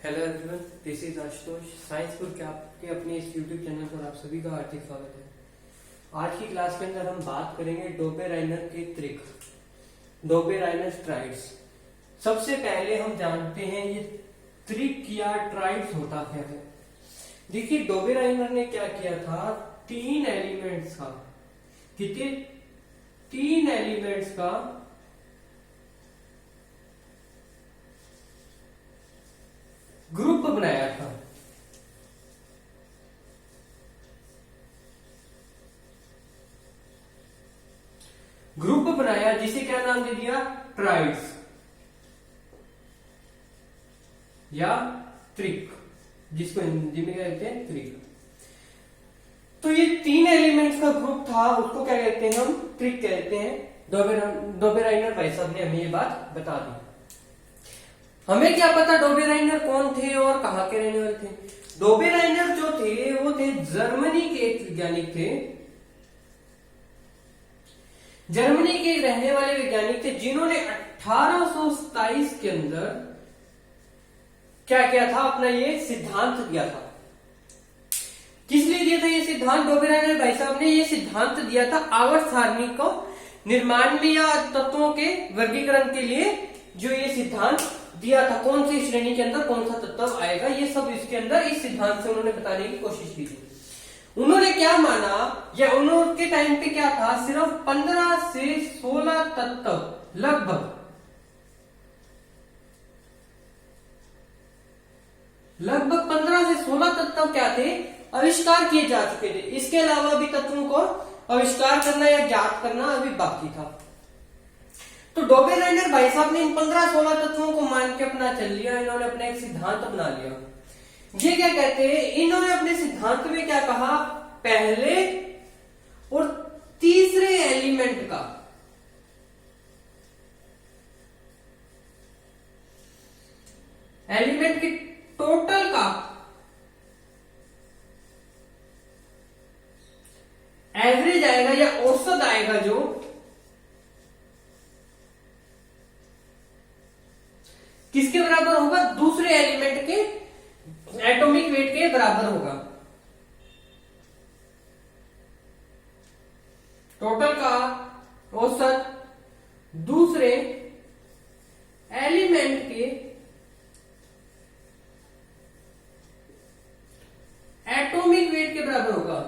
Hello everyone, this is Ashutosh science book के आपके अपने इस यूट्यूब चैनल पर आप सभी का हार्दिक स्वागत है। आज की क्लास के अंदर हम बात करेंगे डोबेराइनर के ट्रिक, डोबेराइनर ट्राइड्स। सबसे पहले हम जानते हैं ये ट्रिक या ट्राइड्स होता क्या है। देखिए डोबेराइनर ने क्या किया था, तीन एलिमेंट्स का, कितने, तीन एलिमेंट्स का ग्रुप बनाया था। ग्रुप बनाया जिसे क्या नाम दे दिया, ट्राइड्स या ट्रिक, जिसको हिंदी में क्या कहते हैं, ट्रिक। तो ये तीन एलिमेंट्स का ग्रुप था, उसको क्या कहते हैं, हम ट्रिक कहते हैं। डोबेराइनर भाई साहब ने हमें ये बात बता दी। हमें क्या पता डोबेराइनर कौन थे और कहां के रहने वाले थे। डोबेराइनर जो थे वो थे जर्मनी के एक वैज्ञानिक थे, जर्मनी के रहने वाले वैज्ञानिक थे, जिन्होंने 1827 के अंदर क्या किया था, अपना ये सिद्धांत दिया था। किस लिए दिया था ये सिद्धांत? डोबेराइनर भाई साहब ने ये सिद्धांत दिया था आवर्त सारणी को निर्माण में या तत्वों के वर्गीकरण के लिए। जो ये सिद्धांत दिया था, कौन सी श्रेणी के अंदर कौन सा तत्व आएगा, ये सब इसके अंदर इस सिद्धांत से उन्होंने बताने की कोशिश की थी। उन्होंने क्या माना, या उन्होंने टाइम पे क्या था, सिर्फ 15 से 16 तत्व, लगभग 15 से 16 तत्व क्या थे, आविष्कार किए जा चुके थे। इसके अलावा भी तत्वों को आविष्कार करना या ज्ञात करना अभी बाकी था। तो डोबेराइनर भाई साहब ने इन 15-16 तत्वों को मान के अपना चल लिया, इन्होंने अपना एक सिद्धांत बना लिया। ये क्या कहते हैं, इन्होंने अपने सिद्धांत में क्या कहा, पहले और तीसरे एलिमेंट का एलिमेंट के टोटल का एवरेज आएगा या औसत आएगा, जो किसके बराबर होगा, दूसरे एलिमेंट के एटॉमिक वेट के बराबर होगा। टोटल का औसत दूसरे एलिमेंट के एटॉमिक वेट के बराबर होगा।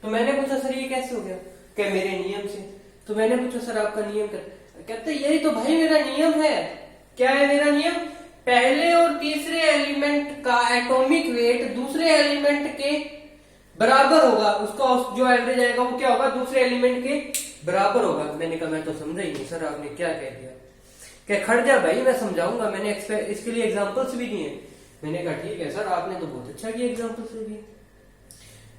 तो मैंने पूछा सर ये कैसे हो गया, क्या मेरे नियम से। तो मैंने पूछा सर आपका नियम क्या, कहते यही तो भाई मेरा नियम है। क्या है मेरा नियम, पहले और तीसरे एलिमेंट का एटॉमिक वेट दूसरे एलिमेंट के बराबर होगा, उसका जो एवरेज आएगा वो क्या होगा, दूसरे एलिमेंट के बराबर होगा। मैंने कहा मैं तो समझा ही नहीं सर, आपने क्या कह दिया। क्या खड़ जा भाई, मैं समझाऊंगा, मैंने इसके लिए एग्जाम्पल्स भी दिए। मैंने कहा ठीक है सर, आपने तो बहुत अच्छा किया, एग्जाम्पल्स भी दिए।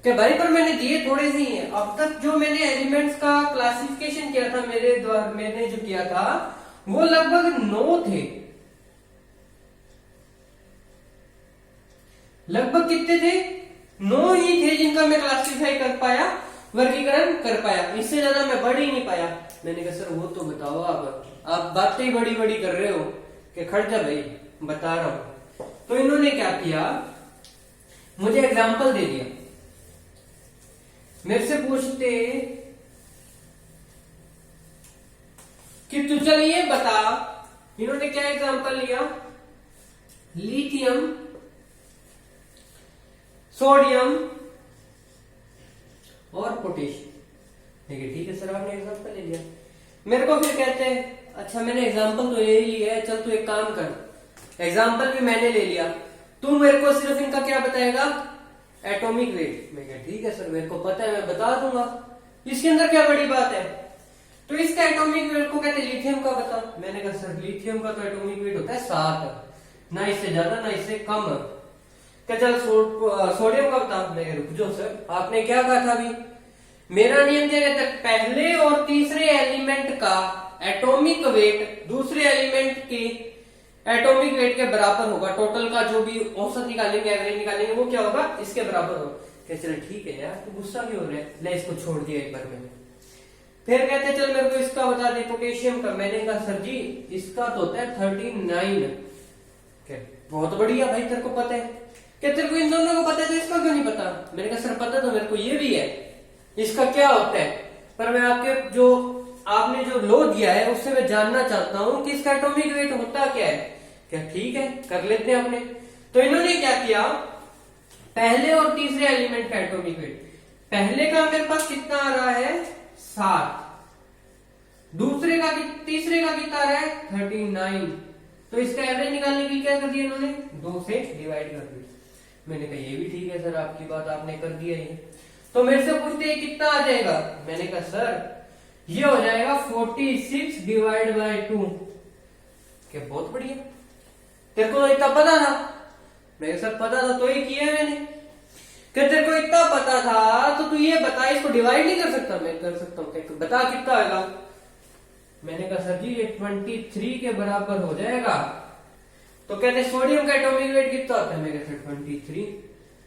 क्या भाई, पर मैंने दिए थोड़े से ही हैं। अब तक जो मैंने एलिमेंट्स का क्लासिफिकेशन किया था, मेरे द्वारा मैंने जो किया था वो लगभग 9 थे। लगभग कितने थे, 9 ही थे जिनका मैं क्लासिफाई कर पाया, वर्गीकरण कर पाया। इससे ज्यादा मैं बढ़ ही नहीं पाया। मैंने कहा सर वो तो बताओ, आप बातें बड़ी बड़ी कर रहे हो, कि खड़ जा भाई बता रहा हूं। तो इन्होंने क्या किया, मुझे एग्जाम्पल दे दिया। मेरे से पूछते कि तू चलिए बता, इन्होंने क्या एग्जांपल लिया, लिथियम, सोडियम और पोटेशियम। देखिए ठीक है सर, आपने एग्जांपल ले लिया। मेरे को फिर कहते हैं अच्छा मैंने एग्जांपल तो यही लिया है, चल तू एक काम कर, एग्जांपल भी मैंने ले लिया, तू मेरे को सिर्फ इनका क्या बताएगा, एटॉमिक वेट। मैं कहा ठीक है सर, मेरे को पता है, मैं बता दूंगा, इसके अंदर क्या बड़ी बात है। तो इसका एटॉमिक वेट को कहते हैं लिथियम का बता। मैंने कहा सर लिथियम का तो एटॉमिक वेट होता है 7, ना इससे ज्यादा ना इससे कम। क्या चल सोडियम का बता। मैं रुक जाओ सर, आपने क्या कहा था अभी, मेरा नियम क्या कहता है, पहले और तीसरे एलिमेंट का एटॉमिक वेट दूसरे एलिमेंट के एटॉमिक वेट के बराबर होगा। टोटल का जो भी औसत निकालेंगे, एवरेज निकालेंगे, वो क्या होगा, इसके बराबर होगा। चलो ठीक है यार, तू गुस्सा भी हो रहा है, ले इसको छोड़ दिया एक बार मैंने। फिर कहते चल मेरे को इसका बता दे पोटेशियम का। मैंने कहा सर जी इसका तो होता है 39। बहुत बढ़िया भाई, तेरे को पता है। क्या तेरे को इन दोनों को पता है तो इसका क्यों नहीं पता? मैंने कहा सर पता तो मेरे को ये भी है, इसका क्या होता है, पर मैं आपने जो लो दिया है उससे मैं जानना चाहता हूं कि इसका एटॉमिक वेट होता क्या है। क्या ठीक है, कर लेते हैं अपने। तो इन्होंने क्या किया, पहले और तीसरे एलिमेंट का एटॉमिक वेट, पहले का मेरे पास कितना आ रहा है 7, तीसरे का कितना आ रहा है 39। तो इसका एवरेज निकालने के लिए क्या कर दिया इन्होंने, 2 से डिवाइड कर दिया। मैंने कहा ये भी ठीक है सर, आपकी बात आपने कर दिया ये। तो मेरे से पूछते हैं कितना आ जाएगा। मैंने कहा सर ये हो जाएगा 46 डिवाइड बाय 2। क्या बहुत बढ़िया, तेरे को इतना पता था? मैंने सर पता था तो ही किया है मैंने। क्या तेरे को इतना पता था तो तू ये बता इसको डिवाइड नहीं कर सकता? मैं कर सकता हूँ, बता कितना आएगा। मैंने कहा सर जी ये 23 के बराबर हो जाएगा। तो कहते सोडियम का एटॉमिक वेट कितना होता है? मैं कहता 23।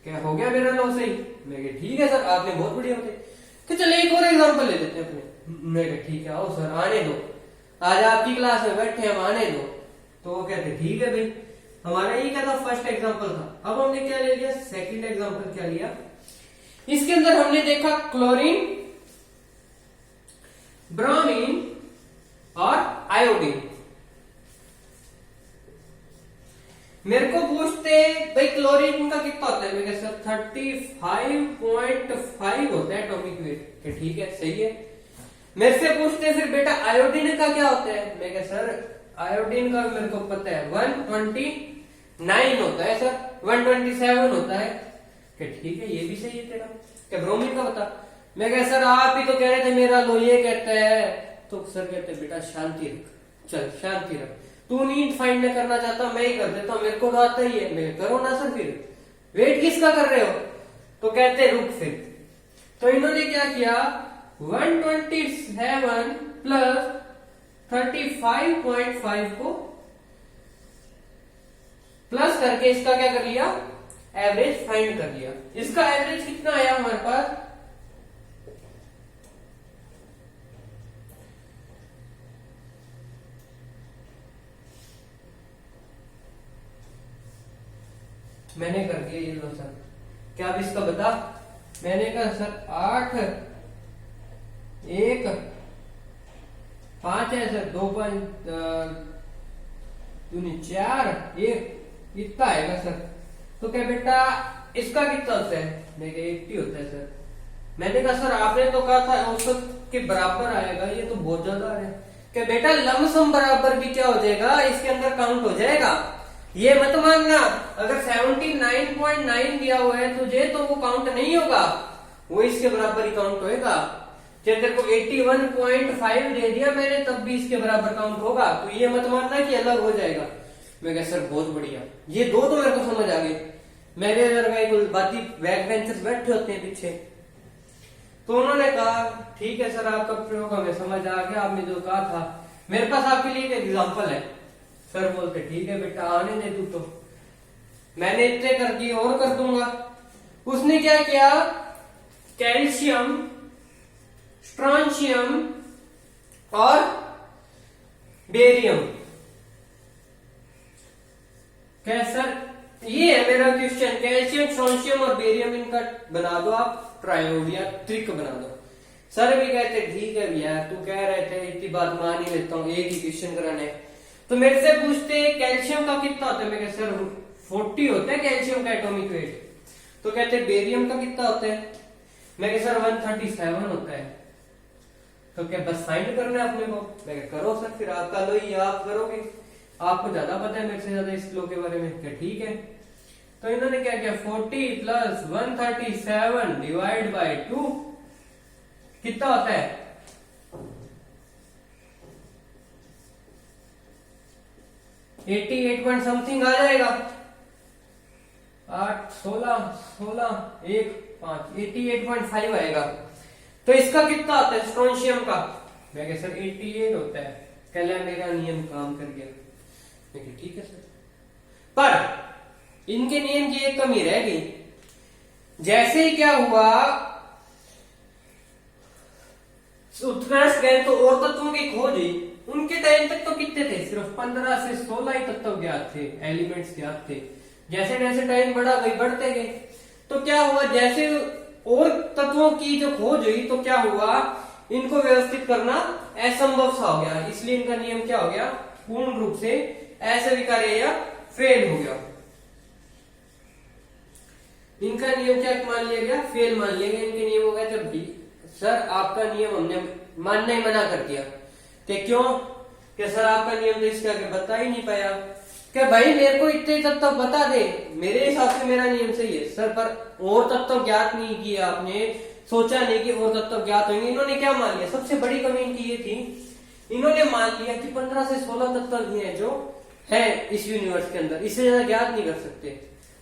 क्या हो गया मेरा लो सही? मैं कहा ठीक है सर, आपने बहुत बढ़िया बताया। तो चलिए एक और एग्जांपल ले लेते हैं अपने। मैं कहा ठीक है आओ सर आने दो, आज आपकी क्लास में बैठे हम आने दो। तो वो कहते ठीक है भाई। हमारा ये क्या था, फर्स्ट एग्जांपल था। अब हमने क्या ले लिया, सेकंड एग्जांपल क्या लिया। इसके अंदर हमने देखा क्लोरीन, ब्रोमीन और आयोडीन। मेरे को पूछते भाई क्लोरीन का कितना होता है? मैं कहा सर 35.5 होता है एटॉमिक वेट। ठीक है सही है। मेरे से पूछते फिर बेटा आयोडीन का क्या होता है? मैं कहा सर आयोडीन का मेरे को पता है 129 होता है सर, 127 होता है। क्या ठीक है ये भी सही है तेरा। क्या ब्रोमीन का बता? मैं कहा सर आप ही तो कह रहे थे मेरा लो ये कहता है। तो सर कहते बेटा शांति रख, चल शांति रख, तू नहीं फाइंड करना चाहता मैं ही कर देता हूं, मेरे को तो आता ही है। मैं करो ना सर, फिर वेट किसका कर रहे हो? तो कहते रुक फिर। तो इन्होंने क्या किया, 127 प्लस 35.5 को प्लस करके इसका क्या कर लिया, एवरेज फाइंड कर लिया। इसका एवरेज कितना आया हमारे पास, मैंने कर दिया ये लो सर। क्या अब इसका बता? मैंने कहा सर 8 1 5 है सर, 2 5 4 1 इतना आएगा सर। तो क्या बेटा इसका कितना होता है? मेरे 80 होता है सर। मैंने कहा सर आपने तो कहा था औसत के बराबर आएगा, ये तो बहुत ज्यादा है। क्या बेटा लमसम बराबर भी क्या हो जाएगा, इसके अंदर काउंट हो जाएगा। ये मत मानना अगर 79.9 दिया हुआ है तुझे तो वो काउंट नहीं होगा, वो इसके बराबर ही काउंट होएगा। जब तेरे को 81.5 दे दिया मैंने तब भी इसके बराबर काउंट होगा। तो ये मत मानना कि अलग हो जाएगा। मैं कहा सर बहुत बढ़िया, ये दो तो मेरे को समझ आ गई। मेरे अगर बाकी बैक बेंचर्स बैठे होते हैं पीछे, तो उन्होंने कहा ठीक है सर आपका प्रयोग हमें समझ आ गया, आपने जो कहा था। मेरे पास आपके लिए एक एग्जाम्पल है। सर बोलते ठीक है बेटा आने दे तू, तो मैंने इतने कर दिए और कर दूंगा। उसने क्या किया, कैल्शियम, स्ट्रॉन्शियम और बेरियम। क्या सर ये है मेरा क्वेश्चन, कैल्शियम स्ट्रॉन्शियम और बेरियम इनका बना दो आप ट्रायोड या ट्रिक बना दो। सर भी कहते ठीक है भैया तू कह रहे थे इतनी बात मान ही लेता हूँ, एक ही क्वेश्चन कराने। तो मेरे से पूछते कैल्शियम का कितना होता है? मैं कहता सर 40 होता है कैल्शियम का एटॉमिक वेट। तो कहते बेरियम का कितना होता है? मैं कहता सर 137 होता है। तो क्या बस फाइंड करना है अपने को? मैं कह करो सर, फिर आपका लो ही आप करोगे, आपको ज्यादा पता है मेरे से ज्यादा इस लो के बारे में। क्या ठीक है। तो इन्होंने क्या किया, 40 प्लस 137 डिवाइड बाय 2 कितना होता है, 88 पॉइंट समथिंग आ जाएगा। 8 16 16 1 5 88.5 आएगा। तो इसका कितना आता है स्ट्रॉन्शियम का? मैं कह सर 88 होता है। कह लिया मेरा नियम काम कर गया। मैं ठीक है सर, पर इनके नियम की एक कमी रह गई। जैसे ही क्या हुआ उत्कर्ष गए तो और तत्वों की खोज हुई। उनके टाइम तक तो कितने थे, सिर्फ 15 से 16 ही तत्व ज्ञात थे, एलिमेंट्स ज्ञात थे। जैसे जैसे टाइम बढ़ा गई बढ़ते गए, तो क्या हुआ, जैसे और तत्वों की जो खोज हुई तो क्या हुआ, इनको व्यवस्थित करना असंभव सा हो गया। इसलिए इनका नियम क्या हो गया, पूर्ण रूप से अस्वीकार्य या फेल हो गया। इनका नियम क्या मान लिया गया, फेल मान लिया गया। इनके नियम हो गए थे भाई सर आपका नियम हमने मानना ही मना कर दिया। कि क्यों, कि सर आपका नियम तो इसके आगे बता ही नहीं पाया। कि भाई मेरे को इतने तत्व बता दे, मेरे हिसाब से मेरा नियम सही है। सर पर और तत्व ज्ञात नहीं किया आपने, सोचा नहीं कि और तत्व ज्ञात होंगे। इन्होंने क्या मान लिया, सबसे बड़ी कमी इनकी ये थी, इन्होंने मान लिया कि 15 से 16 तत्व ही हैं जो है इस यूनिवर्स के अंदर, इससे ज्यादा ज्ञात नहीं कर सकते।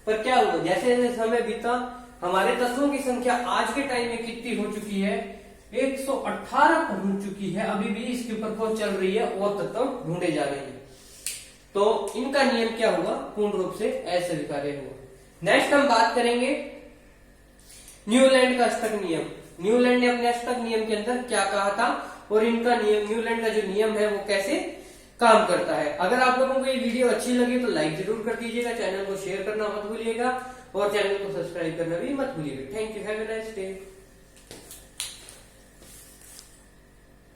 पर क्या हुआ, जैसे जैसे समय बीता हमारे तत्वों की संख्या आज के टाइम में कितनी हो चुकी है, 118 पहुंच चुकी है। अभी भी इसके ऊपर खोज चल रही है और तत्व ढूंढे जा रहे हैं। तो इनका नियम क्या हुआ, पूर्ण रूप से अस्वीकार्य हुआ। नेक्स्ट हम बात करेंगे न्यूलैंड का अष्टक नियम। न्यूलैंड ने अपने अष्टक नियम के अंदर क्या कहा था और इनका नियम, न्यूलैंड का जो नियम है वो कैसे काम करता है। अगर आप लोगों को ये वीडियो अच्छी लगी तो लाइक जरूर कर दीजिएगा, चैनल को शेयर करना मत भूलिएगा और चैनल को सब्सक्राइब करना भी मत भूलिएगा। Thank you, have a nice day.